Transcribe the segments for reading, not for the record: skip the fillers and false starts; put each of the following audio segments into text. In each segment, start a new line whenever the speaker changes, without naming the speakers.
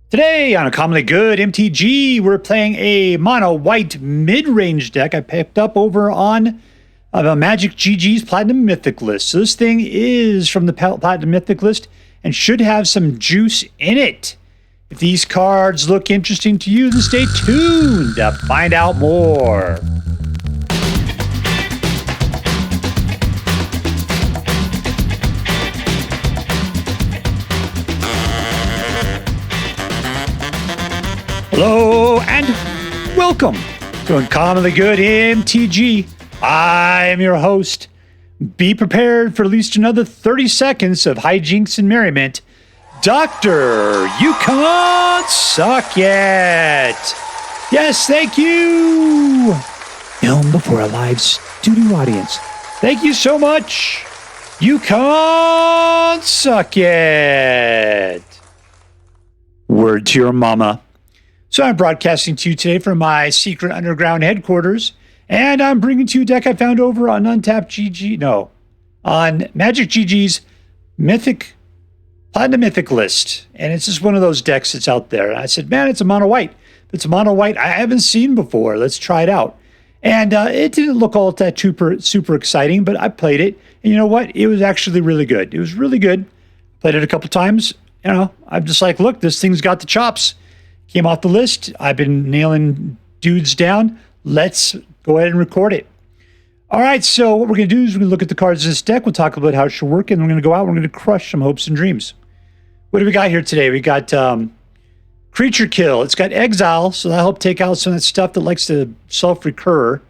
Today on a commonly good MTG, we're playing a mono white mid-range deck I picked up over on Magic GG's Platinum Mythic list. So this thing is from the Platinum Mythic list and should have some juice in it. If these cards look interesting to you, then stay tuned to find out more. Hello and welcome to Uncommonly Good MTG. I am your host. Be prepared for at least another 30 seconds of hijinks and merriment. Doctor, you can't suck yet. Yes, thank you. Film before a live studio audience. Thank you so much. You can't suck yet. Word to your mama. So I'm broadcasting to you today from my secret underground headquarters, and I'm bringing to you a deck I found over on on Magic GG's Platinum Mythic list. And it's just one of those decks that's out there. And I said, man, it's a mono white. It's a mono white I haven't seen before. Let's try it out. And it didn't look all that super exciting, but I played it. And you know what? It was actually really good. It was really good. Played it a couple times. You know, I'm just like, look, this thing's got the chops. Came off the list. I've been nailing dudes down. Let's go ahead and record it. All right, so what we're going to do is we're going to look at the cards in this deck. We'll talk about how it should work, and we're going to go out. We're going to crush some hopes and dreams. What do we got here today? We got Creature Kill. It's got Exile, so that'll help take out some of that stuff that likes to self-recur.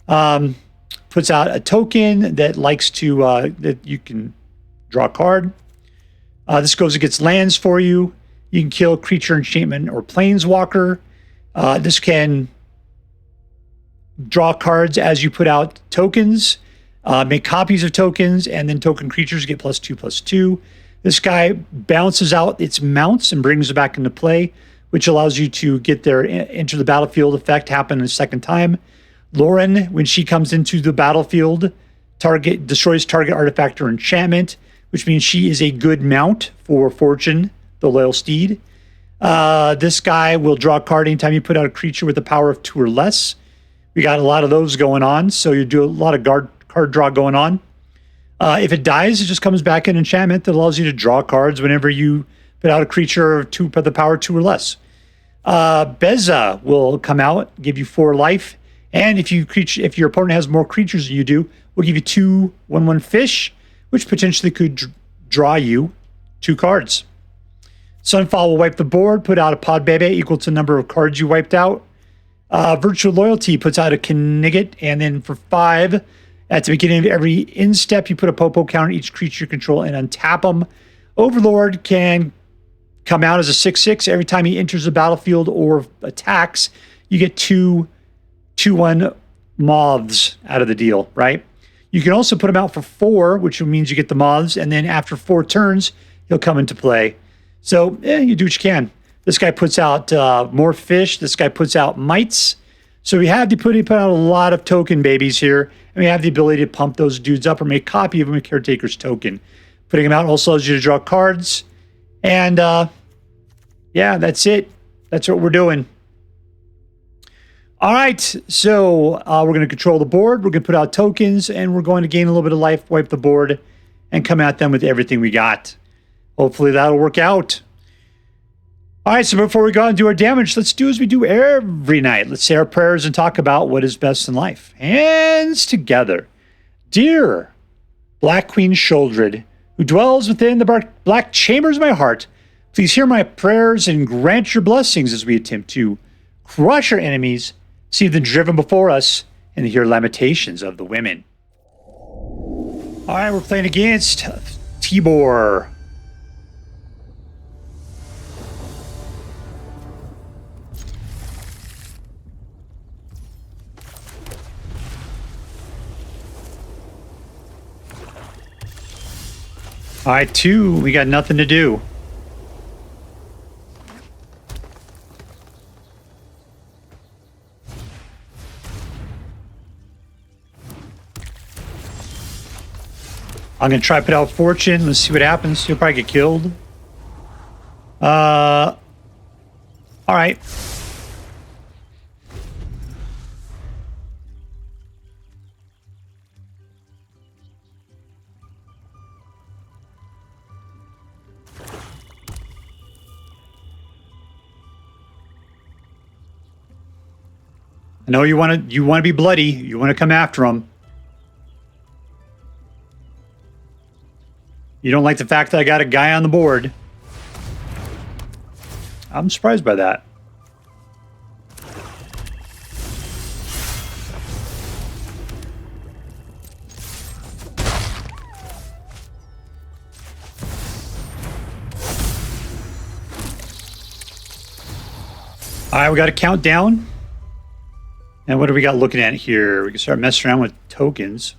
Puts out a token that likes to, that you can draw a card. This goes against lands for you. You can kill creature, enchantment, or planeswalker. This can draw cards as you put out tokens, make copies of tokens, and then token creatures get +2/+2. This guy bounces out its mounts and brings it back into play, which allows you to get their enter the battlefield effect happen a second time. Loran, when she comes into the battlefield, destroys target artifact or enchantment, which means she is a good mount for Fortune, the loyal Steed. This guy will draw a card anytime you put out a creature with a power of 2 or less. We got a lot of those going on, so you do a lot of card draw going on. If it dies, it just comes back in enchantment that allows you to draw cards whenever you put out a creature with the power 2 or less. Beza will come out, give you 4 life, and if your opponent has more creatures than you do, we'll give you 2 1/1 fish, which potentially could draw you 2 cards. Sunfall will wipe the board, put out a pod bebe equal to the number of cards you wiped out. Virtual Loyalty puts out a Knigget, and then for 5, at the beginning of every in-step, you put a Popo counter each creature you control and untap them. Overlord can come out as a 6/6. Every time he enters the battlefield or attacks, you get 2/1 moths out of the deal, right? You can also put him out for 4, which means you get the moths, and then after 4 turns, he'll come into play. So, you do what you can. This guy puts out more fish. This guy puts out mites. So we have put out a lot of token babies here, and we have the ability to pump those dudes up or make a copy of them with Caretaker's token. Putting them out also allows you to draw cards. And, yeah, that's it. That's what we're doing. All right, so we're going to control the board. We're going to put out tokens, and we're going to gain a little bit of life, wipe the board, and come at them with everything we got. Hopefully that'll work out. All right, so before we go out and do our damage, let's do as we do every night. Let's say our prayers and talk about what is best in life. Hands together. Dear Black Queen Shouldered, who dwells within the black chambers of my heart, please hear my prayers and grant your blessings as we attempt to crush our enemies, see them driven before us, and hear lamentations of the women. All right, we're playing against Tbor. All right, 2, we got nothing to do. I'm going to try to put out Fortune. Let's see what happens. He'll probably get killed. All right. I know you want to be bloody. You want to come after him. You don't like the fact that I got a guy on the board. I'm surprised by that. All right, we got a countdown. And what do we got looking at here? We can start messing around with tokens.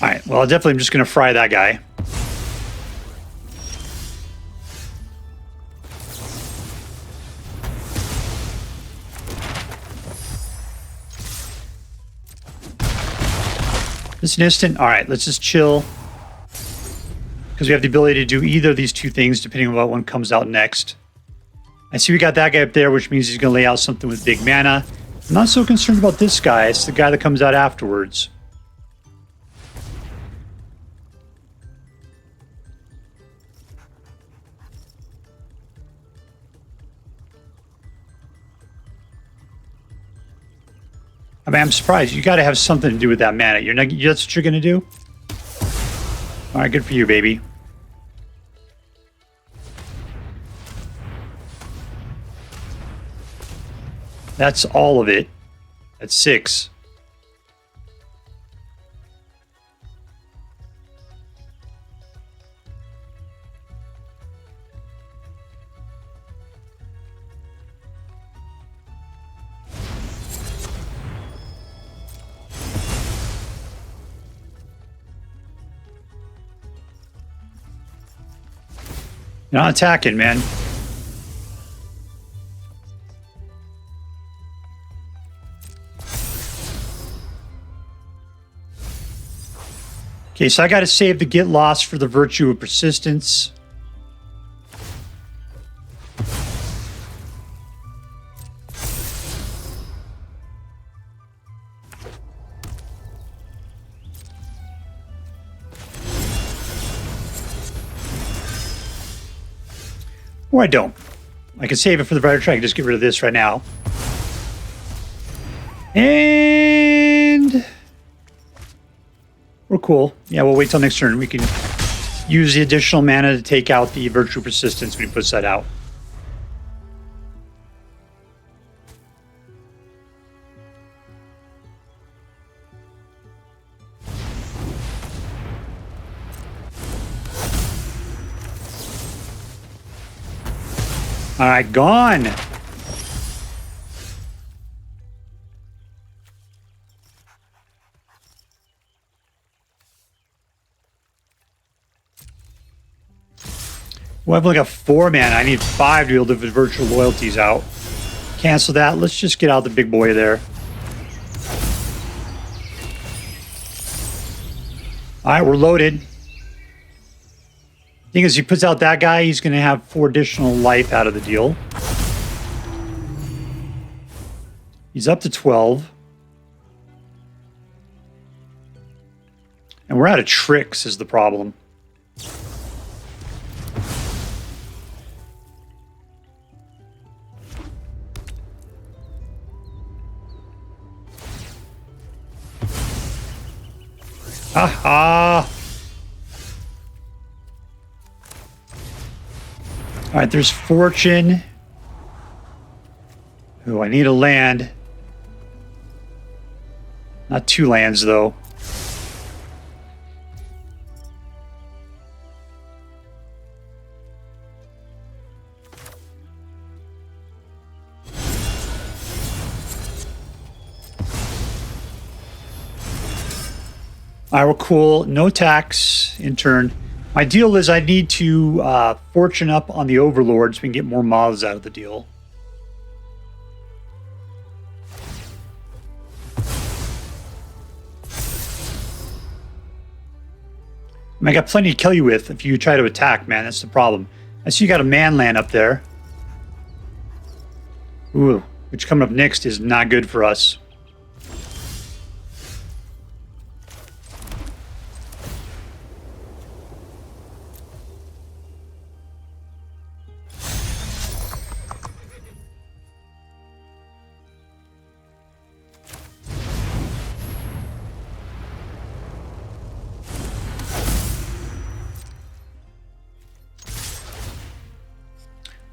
All right, well, definitely I'm just going to fry that guy. This is an instant. All right, let's just chill. Because we have the ability to do either of these two things depending on what one comes out next. I see we got that guy up there, which means he's going to lay out something with big mana. I'm not so concerned about this guy. It's the guy that comes out afterwards. I mean, I'm surprised. You got to have something to do with that mana. That's what you're going to do? All right, good for you, baby. That's all of it. That's 6. You're not attacking, man. Okay, so I got to save the get lost for the virtue of persistence. Or I don't. I can save it for the brighter track. Just get rid of this right now. And we're cool. Yeah, we'll wait till next turn. We can use the additional mana to take out the virtue persistence when he puts that out. All right, gone. Well, I've only got 4 mana. I need 5 to be able to put virtual loyalties out. Cancel that. Let's just get out the big boy there. All right, we're loaded. Thing is, he puts out that guy, he's going to have 4 additional life out of the deal. He's up to 12. And we're out of tricks is the problem. Aha! All right, there's Fortune. Oh, I need a land. Not 2 lands, though. All right, we're cool. No tax in turn. My deal is I need to fortune up on the Overlord so we can get more moths out of the deal. I got plenty to kill you with if you try to attack, man. That's the problem. I see you got a man land up there. Ooh, which coming up next is not good for us.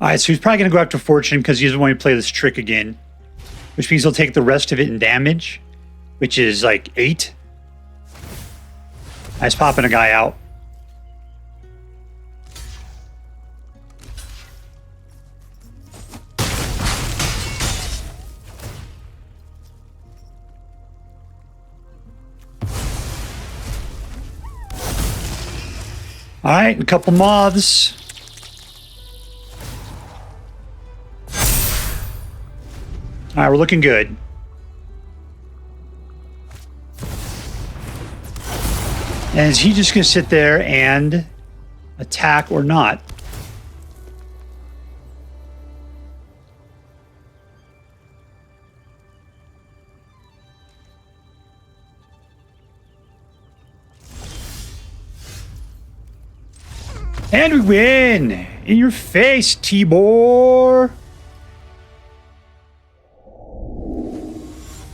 All right, so he's probably going to go after Fortune because he doesn't want to play this trick again, which means he'll take the rest of it in damage, which is like 8. Nice popping a guy out. All right, a couple moths. All right, we're looking good. And is he just going to sit there and attack or not? And we win! In your face, Tbor!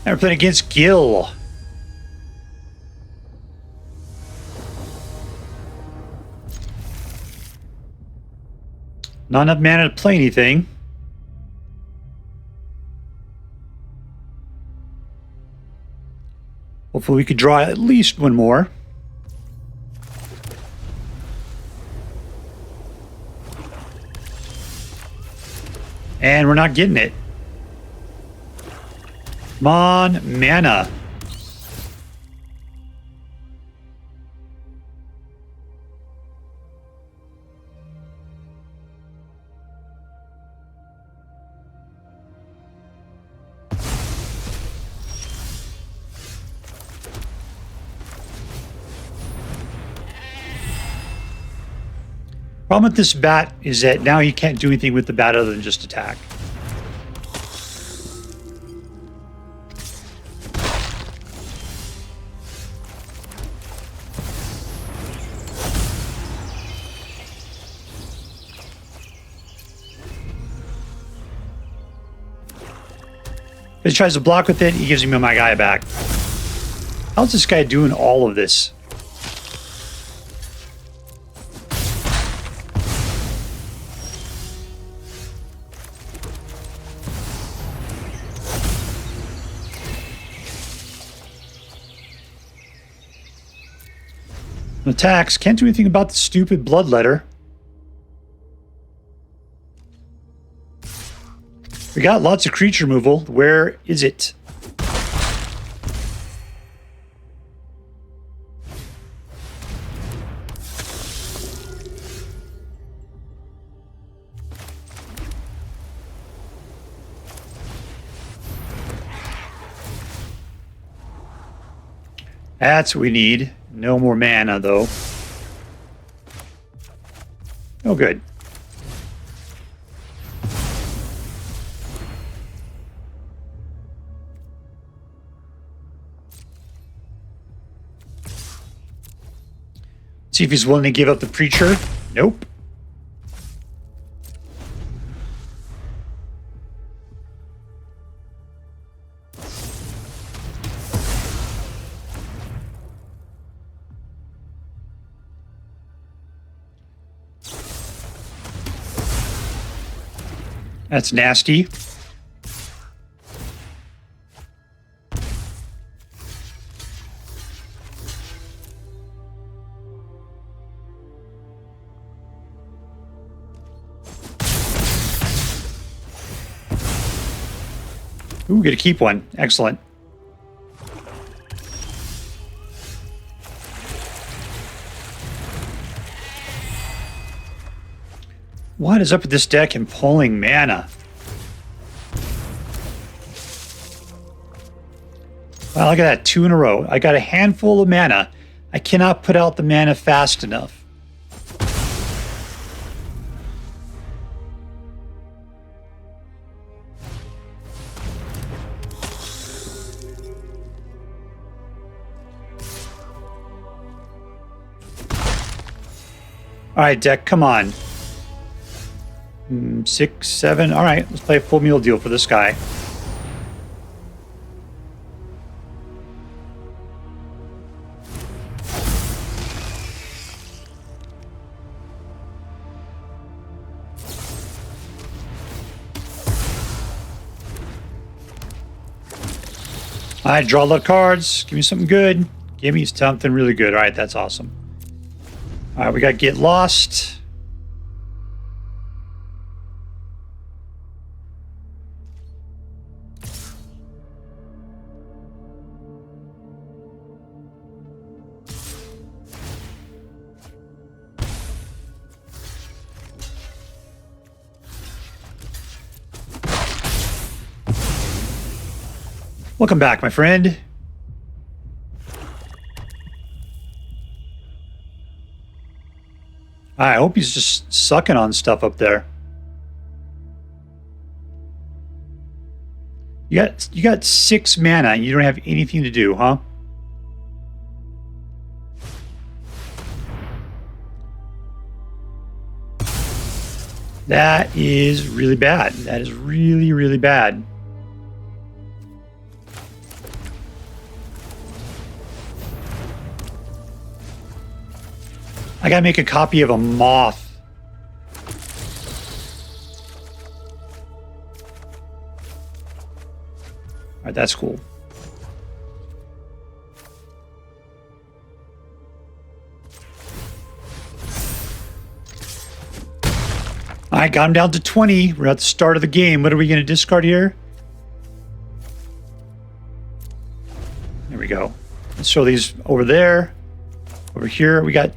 And we're playing against Gill. Not enough mana to play anything. Hopefully we could draw at least one more. And we're not getting it. Come on, mana. Problem with this bat is that now he can't do anything with the bat other than just attack. If he tries to block with it, he gives me my guy back. How's this guy doing all of this? Attacks. Can't do anything about the stupid bloodletter. We got lots of creature removal. Where is it? That's what we need. No more mana, though. Oh, good. See if he's willing to give up the Preacher. Nope. That's nasty. Ooh, get to keep one. Excellent. What is up with this deck and pulling mana? Wow, look at that. 2 in a row. I got a handful of mana. I cannot put out the mana fast enough. All right, deck, come on. 6, 7. All right, let's play a full meal deal for this guy. All right, draw a lot of cards. Give me something good. Give me something really good. All right, that's awesome. All right, we got Get Lost. Welcome back, my friend. I hope he's just sucking on stuff up there. You got 6 mana and you don't have anything to do, huh? That is really bad. That is really, really bad. I gotta make a copy of a moth. All right, that's cool. All right, got him down to 20. We're at the start of the game. What are we gonna discard here? There we go. Let's show these over there. Over here, we got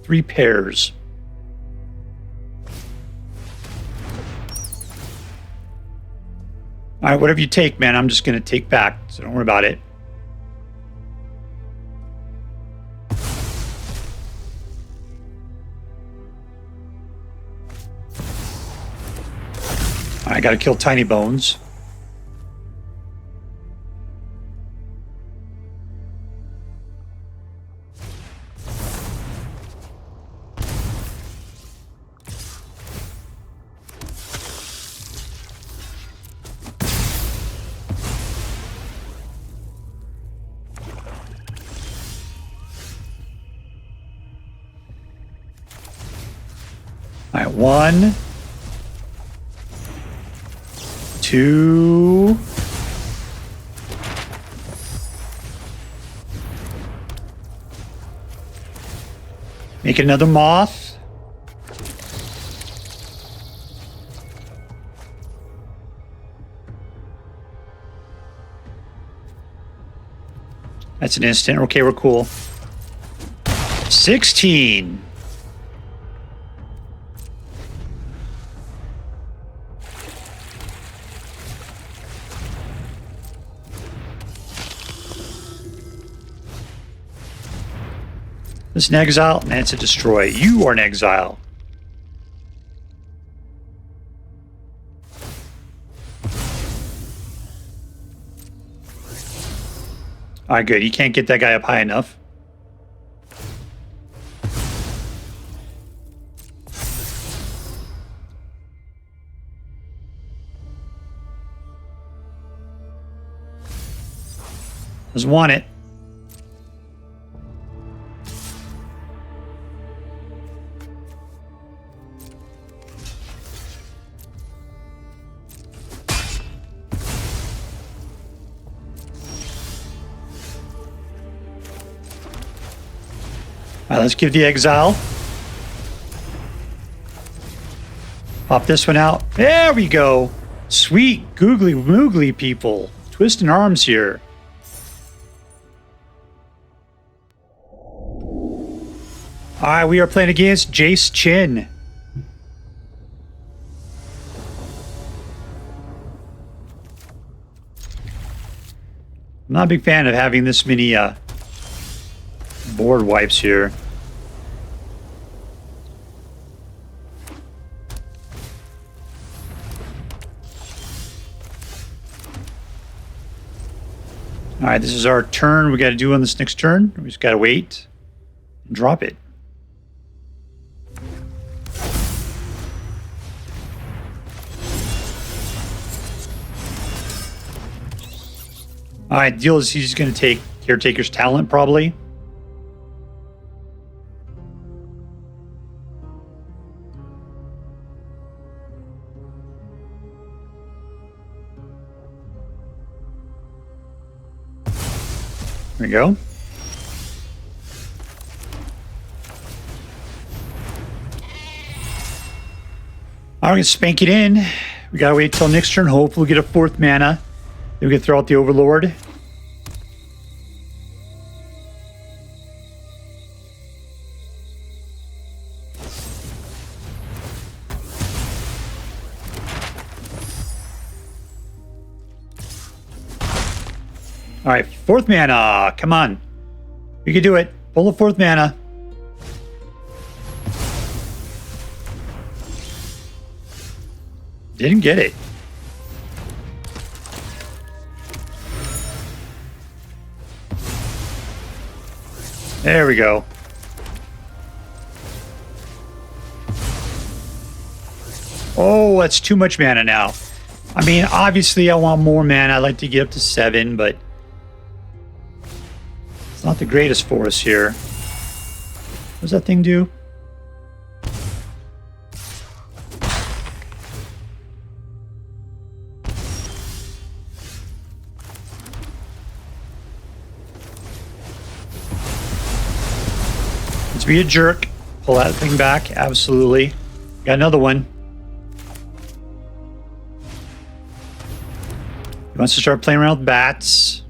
3 pairs. All right, whatever you take, man, I'm just going to take back, so don't worry about it. All right, I got to kill Tiny Bones. All right, 1, 2. Make another moth. That's an instant. Okay, we're cool. 16. This an exile? Man, it's a destroy. You are an exile. All right, good. You can't get that guy up high enough. Doesn't want it. All right, let's give the exile. Pop this one out. There we go. Sweet, googly moogly people. Twisting arms here. All right, we are playing against Jace Chin. I'm not a big fan of having this many board wipes here. All right, this is our turn. We got to do on this next turn. We just got to wait and drop it. All right, deal is he's going to take Caretaker's talent probably. There we go. All right, we're going to spank it in. We got to wait till next turn. Hopefully we'll get a 4th mana. Then we can throw out the Overlord. All right, 4th mana. Come on. We can do it. Pull the 4th mana. Didn't get it. There we go. Oh, that's too much mana now. I mean, obviously I want more mana. I'd like to get up to 7, but it's not the greatest for us here. What does that thing do? Let's be a jerk. Pull that thing back. Absolutely. Got another one. He wants to start playing around with bats.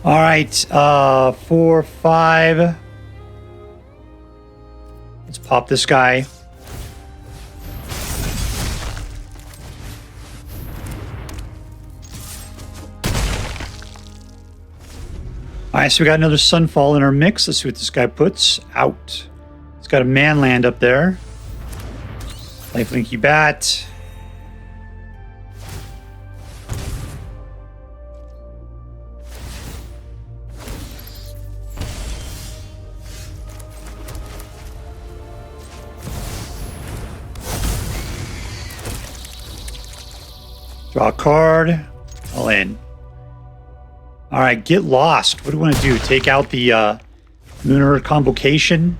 All right, 4, 5. Let's pop this guy. All right, so we got another Sunfall in our mix. Let's see what this guy puts out. He's got a man land up there. Lifelinky bat. Draw a card. All in. All right, get lost. What do we want to do? Take out the Lunar Convocation?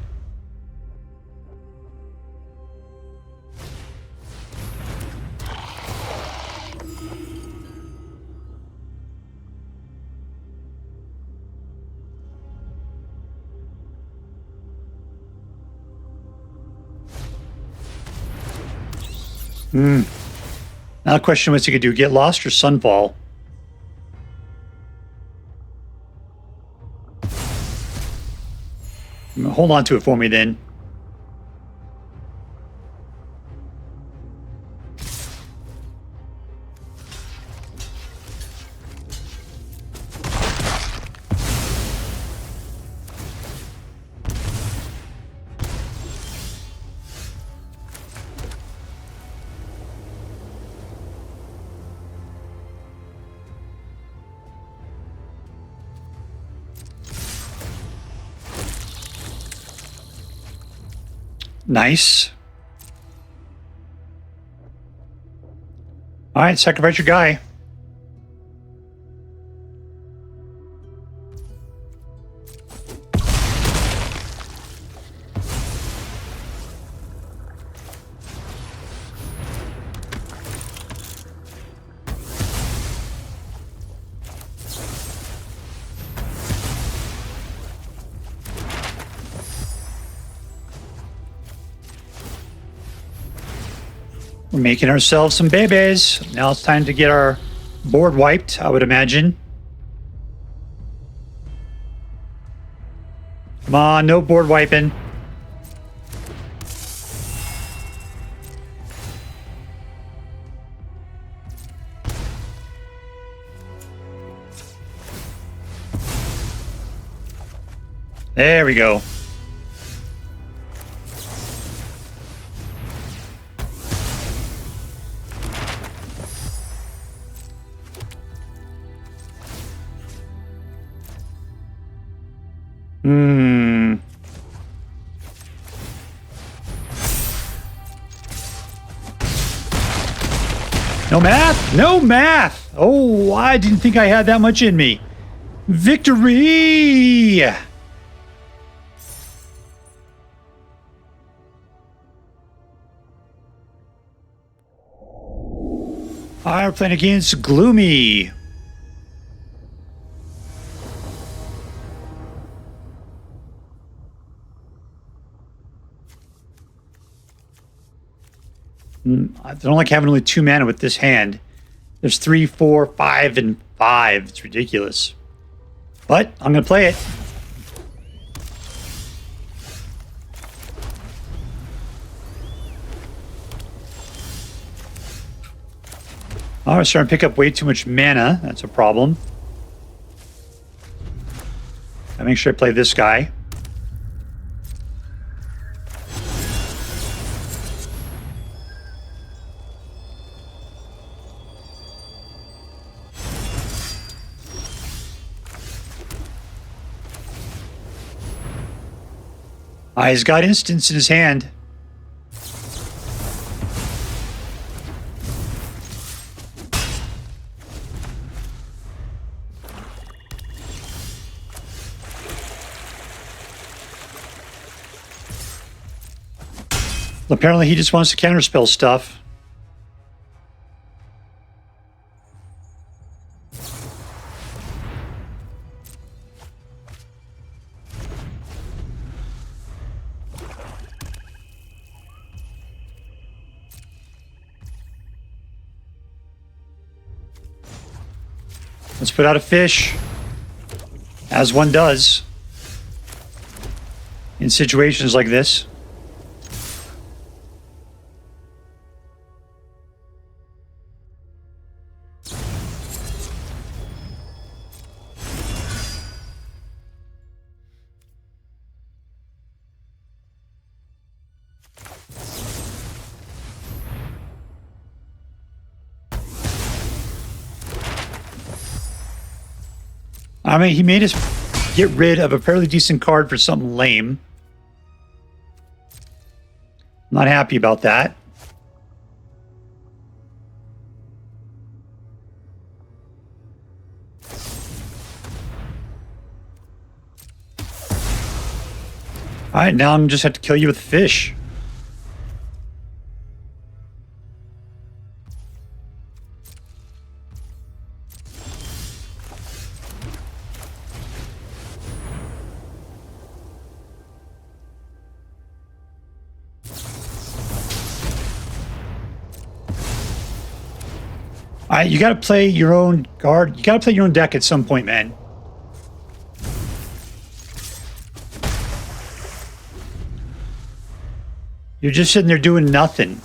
Now the question was you could do get lost or Sunfall. Hold on to it for me then. Nice. All right, sacrifice your guy. We're making ourselves some babies. Now it's time to get our board wiped, I would imagine. Come on, no board wiping. There we go. No math? No math! Oh, I didn't think I had that much in me. Victory! We're playing against Gloomy. I don't like having only 2 mana with this hand. There's 3, 4, 5, and 5. It's ridiculous. But I'm going to play it. I'm starting to pick up way too much mana. That's a problem. I make sure I play this guy. He's got instants in his hand. Apparently he just wants to counterspell stuff. Let's put out a fish, as one does in situations like this. I mean, he made us get rid of a fairly decent card for something lame. Not happy about that. All right, now I'm just have to kill you with fish. You got to play your own card. You got to play your own deck at some point, man. You're just sitting there doing nothing.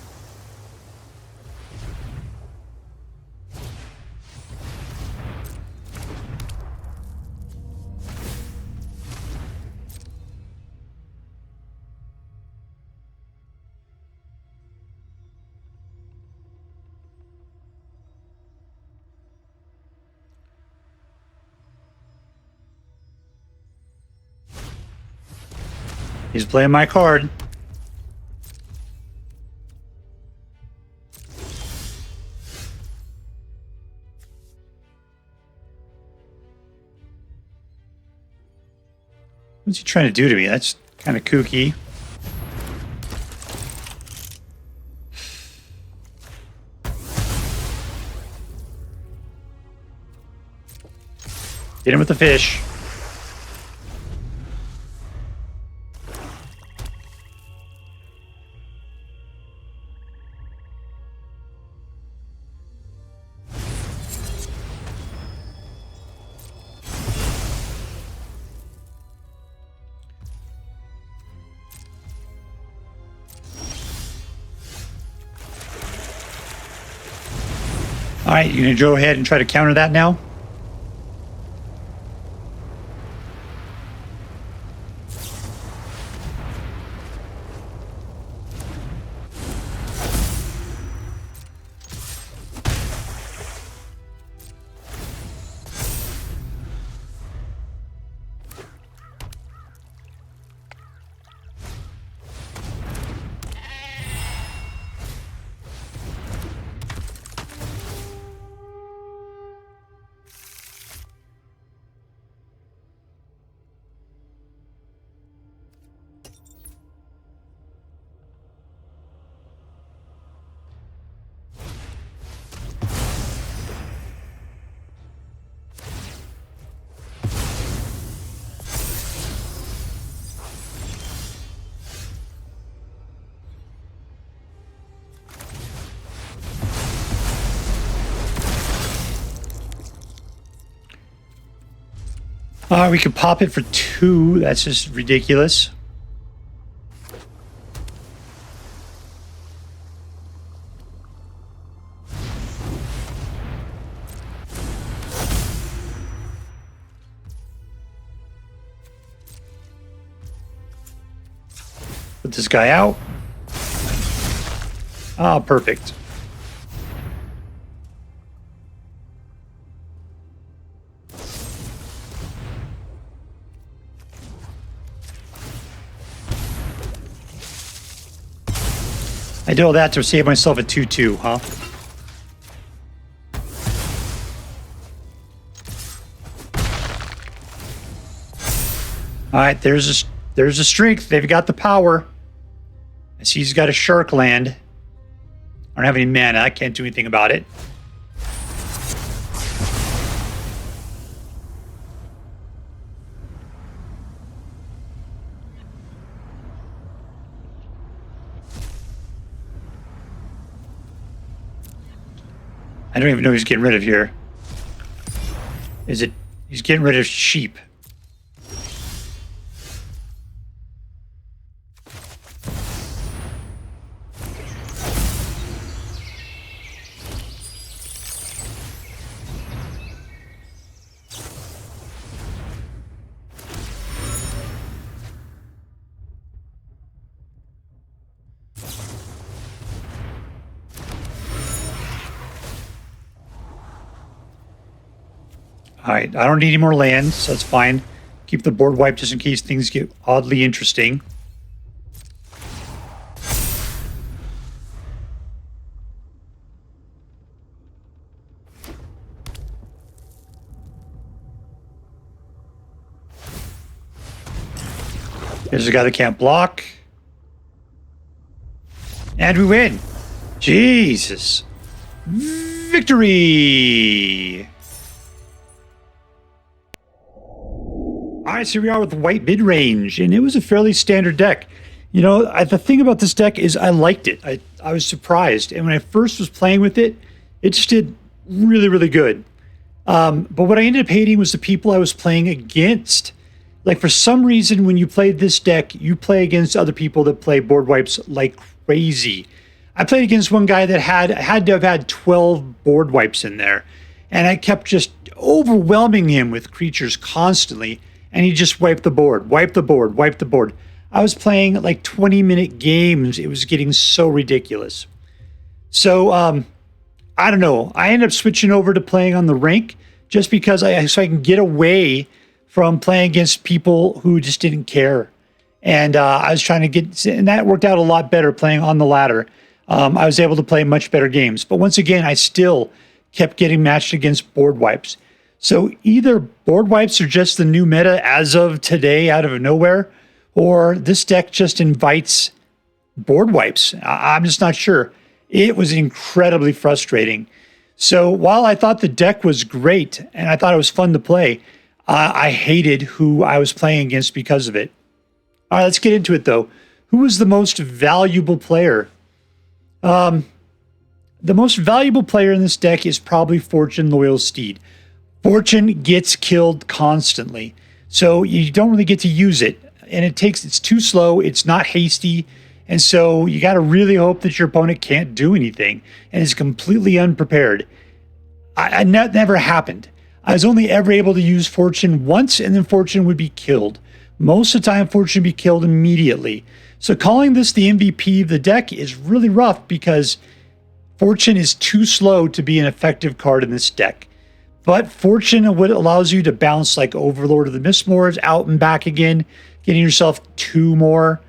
He's playing my card. What's he trying to do to me? That's kind of kooky. Get him with the fish. All right, you gonna go ahead and try to counter that now? We could pop it for 2. That's just ridiculous. Put this guy out. Ah, perfect. I did all that to save myself a 2-2, huh? All right, there's a strength. They've got the power. I see he's got a shark land. I don't have any mana. I can't do anything about it. I don't even know what he's getting rid of here. Is it... He's getting rid of sheep. All right, I don't need any more lands, so that's fine. Keep the board wiped just in case things get oddly interesting. There's a guy that can't block. And we win. Jesus. Victory! All right, so here we are with white mid-range, and it was a fairly standard deck. You know, the thing about this deck is I liked it. I was surprised, and when I first was playing with it, it just did really, really good. But what I ended up hating was the people I was playing against. Like, for some reason, when you play this deck, you play against other people that play board wipes like crazy. I played against one guy that had to have had 12 board wipes in there, and I kept just overwhelming him with creatures constantly. And he just wiped the board, wiped the board, wiped the board. I was playing like 20-minute games. It was getting so ridiculous. So, I don't know. I ended up switching over to playing on the rank just because so I can get away from playing against people who just didn't care. And I was trying to get, and that worked out a lot better playing on the ladder. I was able to play much better games. But once again, I still kept getting matched against board wipes. So either board wipes are just the new meta as of today out of nowhere, or this deck just invites board wipes. I'm just not sure. It was incredibly frustrating. So while I thought the deck was great and I thought it was fun to play, I hated who I was playing against because of it. All right, let's get into it though. Who was the most valuable player? The most valuable player in this deck is probably Fortune Loyal Steed. Fortune gets killed constantly, so you don't really get to use it, and it's too slow, it's not hasty, and so you got to really hope that your opponent can't do anything and is completely unprepared. Never happened. I was only ever able to use Fortune once, and then Fortune would be killed. Most of the time, Fortune would be killed immediately. So calling this the MVP of the deck is really rough because Fortune is too slow to be an effective card in this deck. But Fortune allows you to bounce like Overlord of the Mistmoors out and back again, getting yourself 2 more,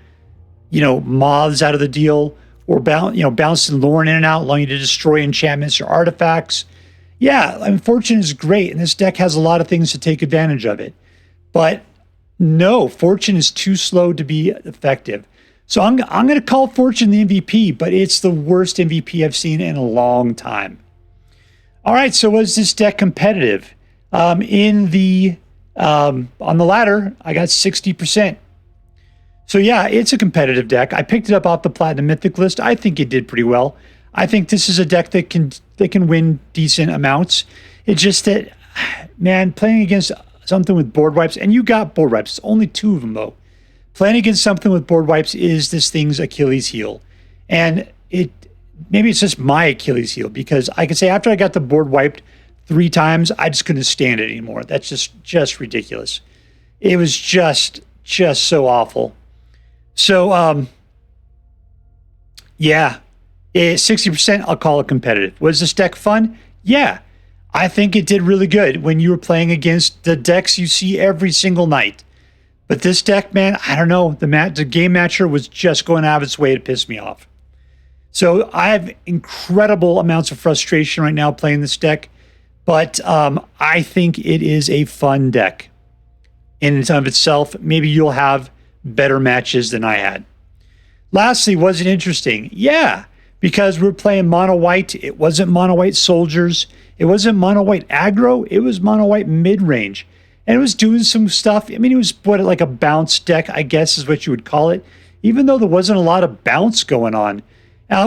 moths out of the deal, or bouncing Loran in and out, allowing you to destroy enchantments or artifacts. Yeah, I mean, Fortune is great, and this deck has a lot of things to take advantage of it. But no, Fortune is too slow to be effective. So I'm going to call Fortune the MVP, but it's the worst MVP I've seen in a long time. All right, so was this deck competitive? On the ladder, I got 60%. So yeah, it's a competitive deck. I picked it up off the Platinum Mythic list. I think it did pretty well. I think this is a deck that can win decent amounts. It's just that, man, playing against something with board wipes, and you got board wipes. It's only 2 of them though. Playing against something with board wipes is this thing's Achilles heel, and maybe it's just my Achilles heel, because I can say after I got the board wiped 3 times, I just couldn't stand it anymore. That's just ridiculous. It was just so awful. So, yeah, 60%, I'll call it competitive. Was this deck fun? Yeah, I think it did really good when you were playing against the decks you see every single night. But this deck, man, I don't know. The game matcher was just going out of its way to piss me off. So I have incredible amounts of frustration right now playing this deck, but I think it is a fun deck in and of itself. Maybe you'll have better matches than I had. Lastly, was it interesting? Yeah, because we're playing mono white. It wasn't mono white soldiers. It wasn't mono white aggro. It was mono white mid range, and it was doing some stuff. I mean, it was like a bounce deck, I guess is what you would call it, even though there wasn't a lot of bounce going on.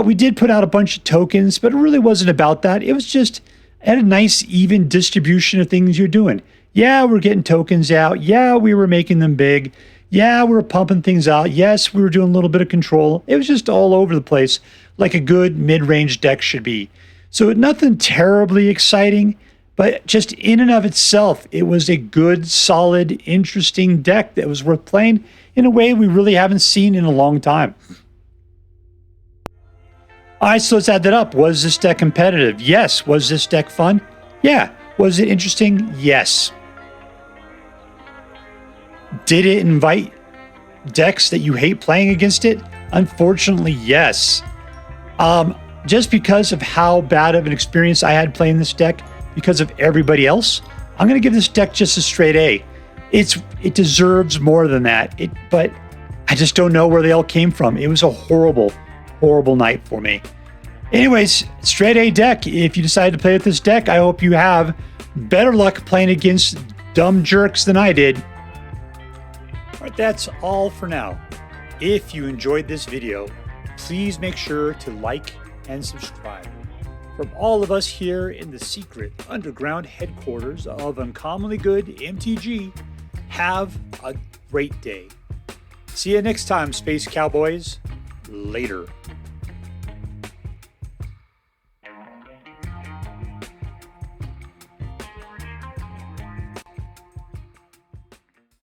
We did put out a bunch of tokens, but it really wasn't about that. It was just had a nice even distribution of things you're doing. Yeah, we're getting tokens out. Yeah, we were making them big. Yeah, we were pumping things out. Yes, we were doing a little bit of control. It was just all over the place, like a good mid-range deck should be. So nothing terribly exciting, but just in and of itself, it was a good, solid, interesting deck that was worth playing in a way we really haven't seen in a long time. All right, so let's add that up. Was this deck competitive? Yes. Was this deck fun? Yeah. Was it interesting? Yes. Did it invite decks that you hate playing against it? Unfortunately, yes. Just because of how bad of an experience I had playing this deck, because of everybody else, I'm going to give this deck just a straight A. It deserves more than that. But I just don't know where they all came from. It was a horrible night for me. Anyways, straight A deck. If you decide to play with this deck, I hope you have better luck playing against dumb jerks than I did. All right, that's all for now. If you enjoyed this video, please make sure to like and subscribe. From all of us here in the secret underground headquarters of Uncommonly Good MTG, have a great day. See you next time, Space Cowboys. Later.